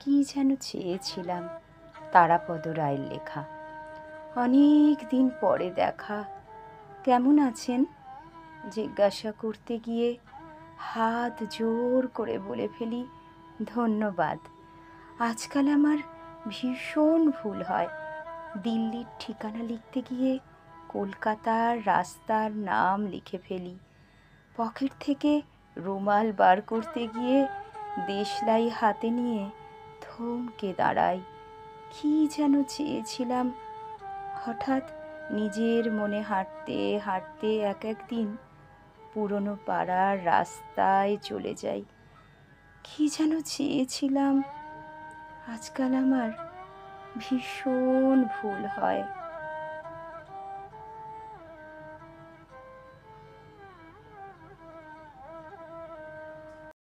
কি যেন চেয়েছিলাম, তারাপদ রায়ের লেখা। অনেক দিন পরে দেখা। কেমন আছেন জিজ্ঞাসা করতে গিয়ে হাত জোর করে বলে ফেলি, ধন্যবাদ। আজকাল আমার ভীষণ ভুল হয়। দিল্লির ঠিকানা লিখতে গিয়ে কলকাতার রাস্তার নাম লিখে ফেলি। পকেট থেকে রুমাল বার করতে গিয়ে দেশলাই হাতে নিয়ে থমকে দাঁড়াই। কি যেন চেয়েছিলাম। হঠাৎ নিজের মনে হাঁটতে হাঁটতে এক একদিন পুরনো পাড়ার রাস্তায় চলে যাই। কি যেন চেয়েছিলাম। আজকাল আমার ভীষণ ভুল হয়।